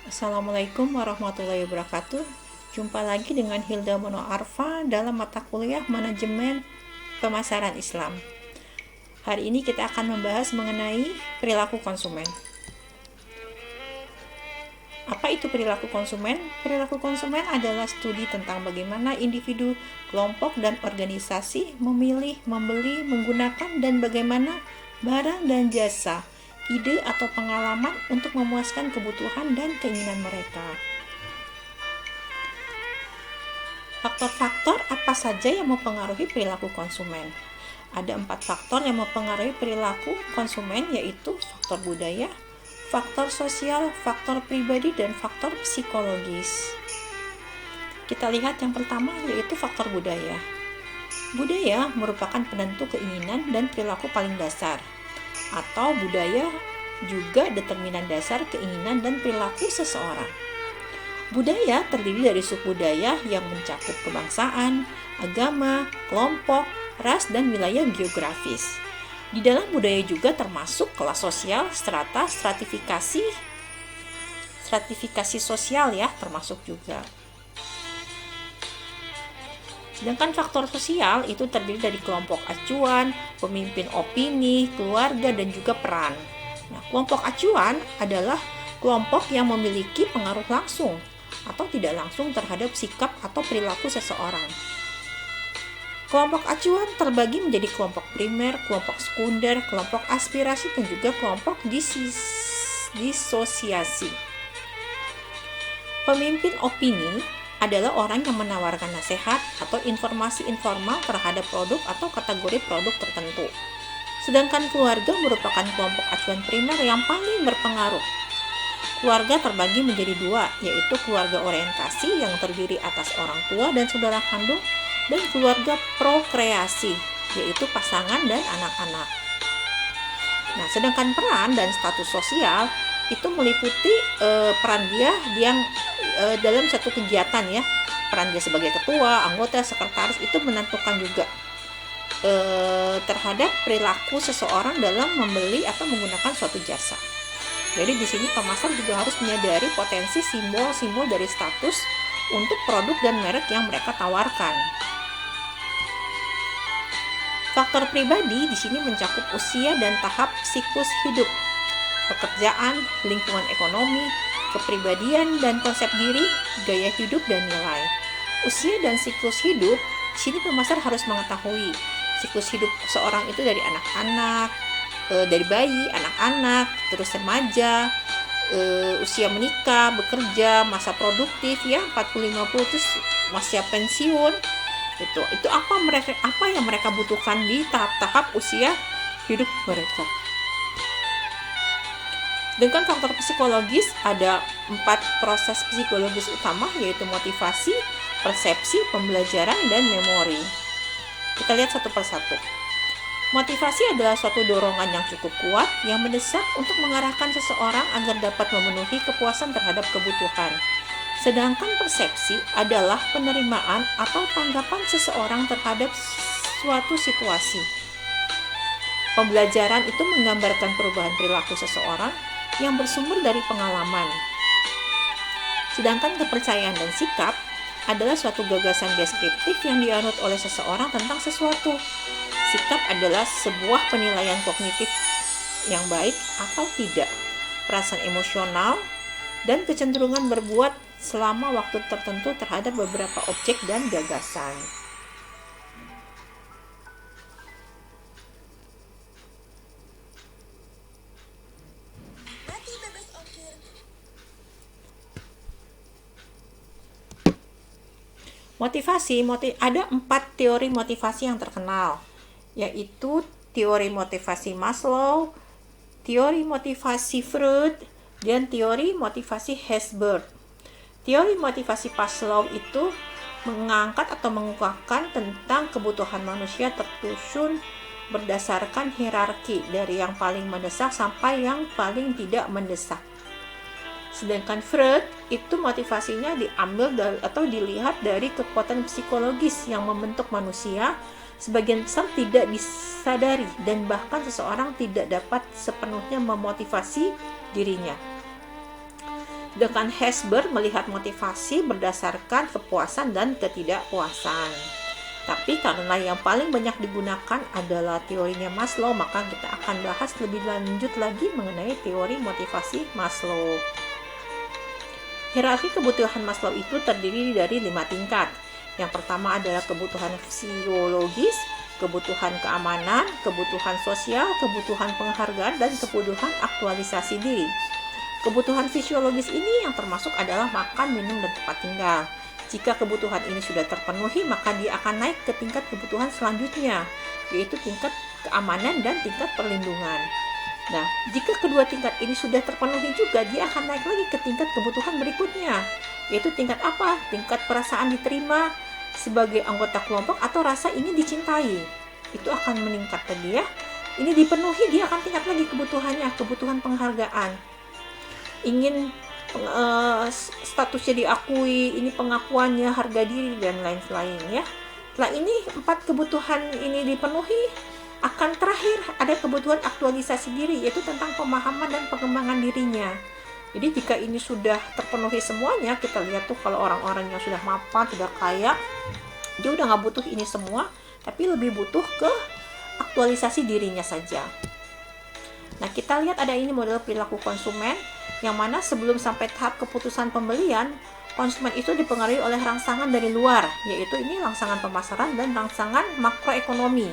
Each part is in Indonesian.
Assalamualaikum warahmatullahi wabarakatuh. Jumpa lagi dengan Hilda Monoarfa dalam mata kuliah Manajemen Pemasaran Islam. Hari ini kita akan membahas mengenai perilaku konsumen. Apa itu perilaku konsumen? Perilaku konsumen adalah studi tentang bagaimana individu, kelompok, dan organisasi memilih, membeli, menggunakan, dan bagaimana barang dan jasa, ide atau pengalaman untuk memuaskan kebutuhan dan keinginan mereka. Faktor-faktor apa saja yang mempengaruhi perilaku konsumen? Ada 4 faktor yang mempengaruhi perilaku konsumen, yaitu faktor budaya, faktor sosial, faktor pribadi, dan faktor psikologis. Kita lihat yang pertama, yaitu faktor budaya. Budaya merupakan penentu keinginan dan perilaku paling dasar, atau budaya juga determinan dasar keinginan dan perilaku seseorang. Budaya terdiri dari subbudaya yang mencakup kebangsaan, agama, kelompok, ras, dan wilayah geografis. Di dalam budaya juga termasuk kelas sosial, stratifikasi sosial ya, termasuk juga. Sedangkan faktor sosial itu terdiri dari kelompok acuan, pemimpin opini, keluarga, dan juga peran. Nah, kelompok acuan adalah kelompok yang memiliki pengaruh langsung atau tidak langsung terhadap sikap atau perilaku seseorang. Kelompok acuan terbagi menjadi kelompok primer, kelompok sekunder, kelompok aspirasi, dan juga kelompok disosiasi. Pemimpin opini adalah orang yang menawarkan nasihat atau informasi informal terhadap produk atau kategori produk tertentu. Sedangkan keluarga merupakan kelompok acuan primer yang paling berpengaruh. Keluarga terbagi menjadi 2, yaitu keluarga orientasi yang terdiri atas orang tua dan saudara kandung, dan keluarga prokreasi, yaitu pasangan dan anak-anak. Nah, sedangkan peran dan status sosial itu meliputi peran dia yang dalam satu kegiatan ya. Peran dia sebagai ketua, anggota, sekretaris itu menentukan juga terhadap perilaku seseorang dalam membeli atau menggunakan suatu jasa. Jadi di sini pemasar juga harus menyadari potensi simbol-simbol dari status untuk produk dan merek yang mereka tawarkan. Faktor pribadi di sini mencakup usia dan tahap siklus hidup, pekerjaan, lingkungan ekonomi, kepribadian dan konsep diri, gaya hidup dan nilai. Usia dan siklus hidup, di sini pemasar harus mengetahui siklus hidup seorang itu dari anak-anak, dari bayi, anak-anak, terus remaja, usia menikah, bekerja, masa produktif ya 40-50, terus masa pensiun. Itu apa yang mereka butuhkan di tahap-tahap usia hidup mereka. Dengan faktor psikologis ada 4 proses psikologis utama, yaitu motivasi, persepsi, pembelajaran, dan memori. Kita lihat satu persatu. Motivasi adalah suatu dorongan yang cukup kuat yang mendesak untuk mengarahkan seseorang agar dapat memenuhi kepuasan terhadap kebutuhan. Sedangkan persepsi adalah penerimaan atau tanggapan seseorang terhadap suatu situasi. Pembelajaran itu menggambarkan perubahan perilaku seseorang yang bersumber dari pengalaman. Sedangkan kepercayaan dan sikap adalah suatu gagasan deskriptif yang dianut oleh seseorang tentang sesuatu. Sikap adalah sebuah penilaian kognitif yang baik atau tidak, perasaan emosional, dan kecenderungan berbuat selama waktu tertentu terhadap beberapa objek dan gagasan. Ada 4 teori motivasi yang terkenal, yaitu teori motivasi Maslow, teori motivasi Freud, dan teori motivasi Herzberg. Teori motivasi Maslow itu mengangkat atau mengungkapkan tentang kebutuhan manusia tersusun berdasarkan hierarki dari yang paling mendesak sampai yang paling tidak mendesak. Sedangkan Freud itu motivasinya diambil atau dilihat dari kekuatan psikologis yang membentuk manusia, sebagian besar tidak disadari dan bahkan seseorang tidak dapat sepenuhnya memotivasi dirinya. Sedangkan Herzberg melihat motivasi berdasarkan kepuasan dan ketidakpuasan. Tapi karena yang paling banyak digunakan adalah teorinya Maslow, maka kita akan bahas lebih lanjut lagi mengenai teori motivasi Maslow. Hierarki kebutuhan Maslow itu terdiri dari 5 tingkat. Yang pertama adalah kebutuhan fisiologis, kebutuhan keamanan, kebutuhan sosial, kebutuhan penghargaan, dan kebutuhan aktualisasi diri. Kebutuhan fisiologis ini yang termasuk adalah makan, minum, dan tempat tinggal. Jika kebutuhan ini sudah terpenuhi, maka dia akan naik ke tingkat kebutuhan selanjutnya, yaitu tingkat keamanan dan tingkat perlindungan. Nah, jika kedua tingkat ini sudah terpenuhi juga, dia akan naik lagi ke tingkat kebutuhan berikutnya, yaitu tingkat apa? Tingkat perasaan diterima sebagai anggota kelompok atau rasa ingin dicintai. Itu akan meningkat tadi ya. Ini dipenuhi, dia akan tingkat lagi kebutuhannya, kebutuhan penghargaan. Ingin statusnya diakui, ini pengakuannya, harga diri, dan lain-lain ya. Setelah ini 4 kebutuhan ini dipenuhi, akan terakhir ada kebutuhan aktualisasi diri, yaitu tentang pemahaman dan pengembangan dirinya. Jadi jika ini sudah terpenuhi semuanya, kita lihat tuh kalau orang-orang yang sudah mapan, sudah kaya, dia udah nggak butuh ini semua, tapi lebih butuh ke aktualisasi dirinya saja. Nah, kita lihat ada ini model perilaku konsumen, yang mana sebelum sampai tahap keputusan pembelian, konsumen itu dipengaruhi oleh rangsangan dari luar, yaitu ini rangsangan pemasaran dan rangsangan makroekonomi.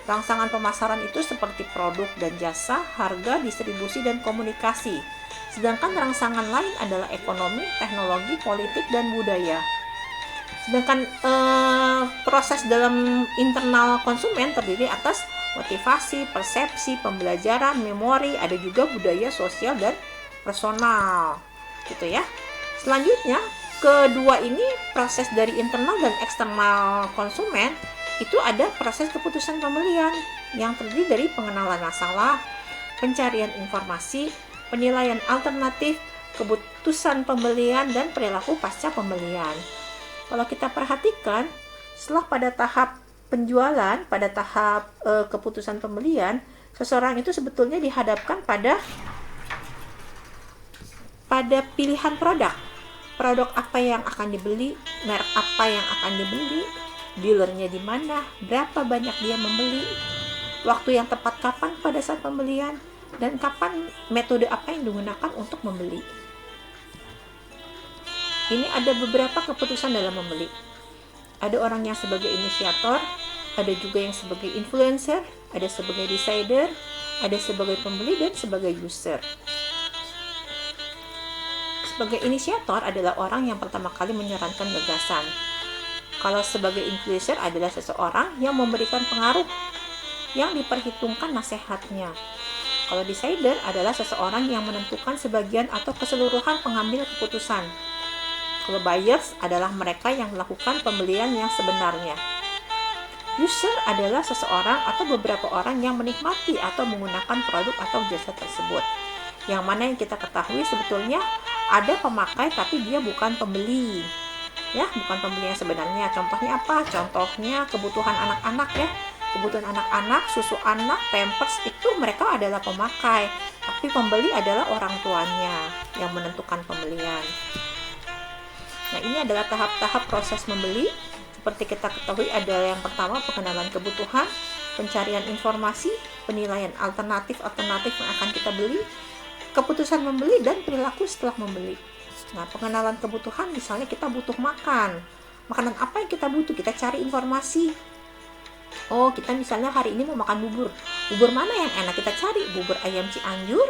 Rangsangan pemasaran itu seperti produk dan jasa, harga, distribusi, dan komunikasi. Sedangkan rangsangan lain adalah ekonomi, teknologi, politik, dan budaya. Sedangkan proses dalam internal konsumen terdiri atas motivasi, persepsi, pembelajaran, memori, ada juga budaya sosial dan personal, gitu ya. Selanjutnya, kedua ini proses dari internal dan eksternal konsumen, itu ada proses keputusan pembelian yang terdiri dari pengenalan masalah, pencarian informasi, penilaian alternatif, keputusan pembelian, dan perilaku pasca pembelian. Kalau kita perhatikan, setelah pada tahap penjualan, pada tahap keputusan pembelian, seseorang itu sebetulnya dihadapkan pada pilihan produk apa yang akan dibeli, merek apa yang akan dibeli, dealernya di mana, berapa banyak dia membeli, waktu yang tepat kapan pada saat pembelian, dan kapan metode apa yang digunakan untuk membeli. Ini ada beberapa keputusan dalam membeli. Ada orang yang sebagai inisiator, ada juga yang sebagai influencer, ada sebagai decider, ada sebagai pembeli, dan sebagai user. Sebagai inisiator adalah orang yang pertama kali menyarankan gagasan. Kalau sebagai influencer adalah seseorang yang memberikan pengaruh, yang diperhitungkan nasihatnya. Kalau decider adalah seseorang yang menentukan sebagian atau keseluruhan pengambil keputusan. Kalau buyers adalah mereka yang melakukan pembelian yang sebenarnya. User adalah seseorang atau beberapa orang yang menikmati atau menggunakan produk atau jasa tersebut. Yang mana yang kita ketahui sebetulnya ada pemakai tapi dia bukan pembeli. Ya, bukan pembeli yang sebenarnya. Contohnya apa? Contohnya kebutuhan anak-anak ya. Kebutuhan anak-anak, susu anak, pampers, itu mereka adalah pemakai. Tapi pembeli adalah orang tuanya yang menentukan pembelian. Nah, ini adalah tahap-tahap proses membeli. Seperti kita ketahui ada yang pertama pengenalan kebutuhan, pencarian informasi, penilaian alternatif yang akan kita beli, keputusan membeli, dan perilaku setelah membeli. Nah, pengenalan kebutuhan misalnya kita butuh makan. Makanan apa yang kita butuh? Kita cari informasi. Oh, kita misalnya hari ini mau makan bubur. Bubur mana yang enak? Kita cari bubur ayam Cianjur,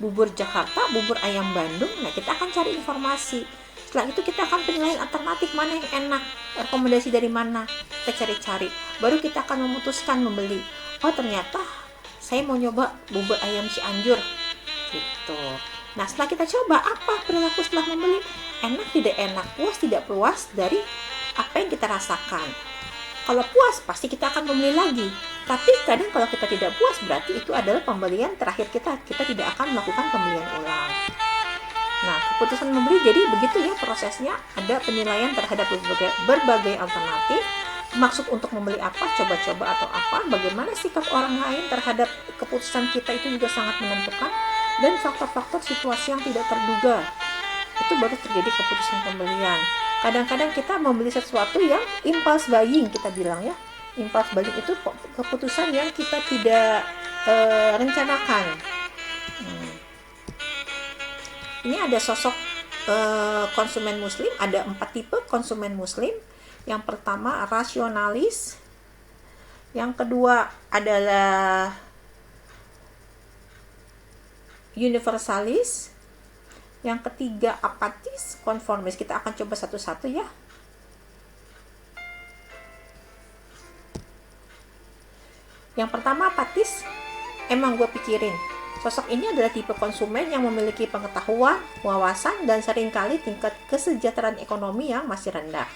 bubur Jakarta, bubur ayam Bandung. Nah, kita akan cari informasi. Setelah itu kita akan penilaian alternatif mana yang enak, rekomendasi dari mana. Kita cari-cari. Baru kita akan memutuskan membeli. Oh, ternyata saya mau nyoba bubur ayam Cianjur. Gitu. Nah, setelah kita coba, apa perilaku setelah membeli? Enak tidak enak, puas tidak puas dari apa yang kita rasakan. Kalau puas, pasti kita akan membeli lagi. Tapi kadang kalau kita tidak puas, berarti itu adalah pembelian terakhir kita. Kita tidak akan melakukan pembelian ulang. Nah, keputusan membeli jadi begitu ya prosesnya. Ada penilaian terhadap berbagai alternatif. Maksud untuk membeli apa, coba-coba atau apa. Bagaimana sikap orang lain terhadap keputusan kita itu juga sangat menentukan. Dan faktor-faktor situasi yang tidak terduga. itu baru terjadi keputusan pembelian. Kadang-kadang kita membeli sesuatu yang impulse buying, kita bilang ya. Impulse buying itu keputusan yang kita tidak rencanakan. Ini ada sosok konsumen muslim, ada 4 tipe konsumen muslim. Yang pertama rasionalis, yang kedua adalah universalis, yang ketiga apatis, konformis. Kita akan coba satu-satu ya. Yang pertama apatis, emang gue pikirin. Sosok ini adalah tipe konsumen yang memiliki pengetahuan, wawasan, dan seringkali tingkat kesejahteraan ekonomi yang masih rendah.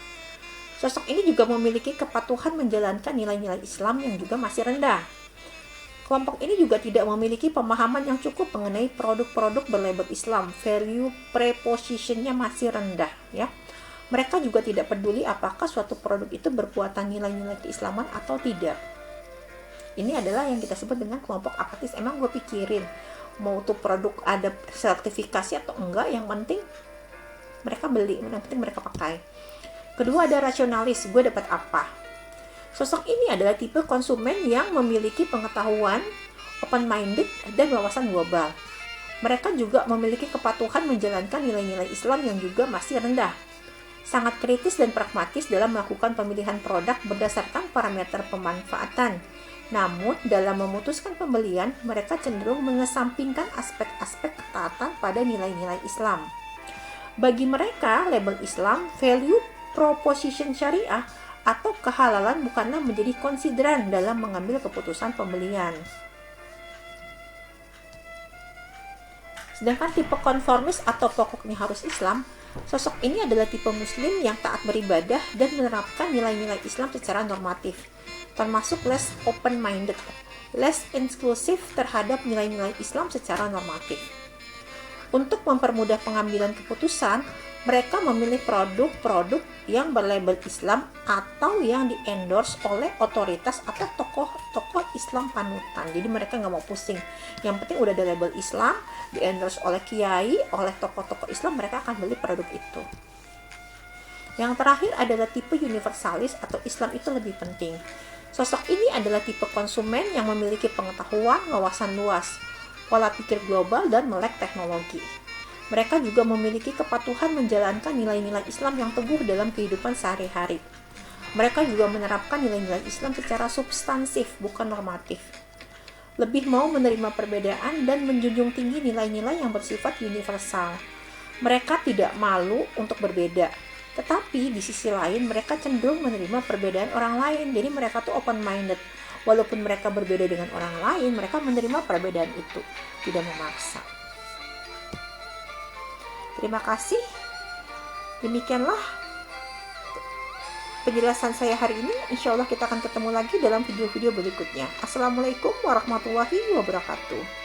Sosok ini juga memiliki kepatuhan menjalankan nilai-nilai Islam yang juga masih rendah. Kelompok ini juga tidak memiliki pemahaman yang cukup mengenai produk-produk berlabel Islam. Value prepositionnya masih rendah ya. Mereka juga tidak peduli apakah suatu produk itu berkuatan nilai-nilai keislaman atau tidak. Ini adalah yang kita sebut dengan kelompok apatis. Emang gue pikirin mau tuh produk ada sertifikasi atau enggak, yang penting mereka beli, yang penting mereka pakai. Kedua ada rasionalis, gue dapat apa? Sosok ini adalah tipe konsumen yang memiliki pengetahuan, open-minded, dan wawasan global. Mereka juga memiliki kepatuhan menjalankan nilai-nilai Islam yang juga masih rendah. Sangat kritis dan pragmatis dalam melakukan pemilihan produk berdasarkan parameter pemanfaatan. Namun, dalam memutuskan pembelian, mereka cenderung mengesampingkan aspek-aspek ketaatan pada nilai-nilai Islam. Bagi mereka, label Islam, value proposition syariah, atau kehalalan bukanlah menjadi konsideran dalam mengambil keputusan pembelian. Sedangkan tipe konformis atau pokoknya harus Islam, sosok ini adalah tipe muslim yang taat beribadah dan menerapkan nilai-nilai Islam secara normatif, termasuk less open-minded, less inklusif terhadap nilai-nilai Islam secara normatif. Untuk mempermudah pengambilan keputusan, mereka memilih produk-produk yang berlabel Islam atau yang di-endorse oleh otoritas atau tokoh-tokoh Islam panutan. Jadi mereka nggak mau pusing. Yang penting udah ada label Islam, di-endorse oleh kiai, oleh tokoh-tokoh Islam, mereka akan beli produk itu. Yang terakhir adalah tipe universalis atau Islam itu lebih penting. Sosok ini adalah tipe konsumen yang memiliki pengetahuan, wawasan luas, pola pikir global, dan melek teknologi. Mereka juga memiliki kepatuhan menjalankan nilai-nilai Islam yang teguh dalam kehidupan sehari-hari. Mereka juga menerapkan nilai-nilai Islam secara substansif, bukan normatif. Lebih mau menerima perbedaan dan menjunjung tinggi nilai-nilai yang bersifat universal. Mereka tidak malu untuk berbeda, tetapi di sisi lain mereka cenderung menerima perbedaan orang lain. Jadi mereka tuh open-minded. Walaupun mereka berbeda dengan orang lain, mereka menerima perbedaan itu, tidak memaksa. Terima kasih. Demikianlah penjelasan saya hari ini. Insya Allah kita akan ketemu lagi dalam video-video berikutnya. Assalamualaikum warahmatullahi wabarakatuh.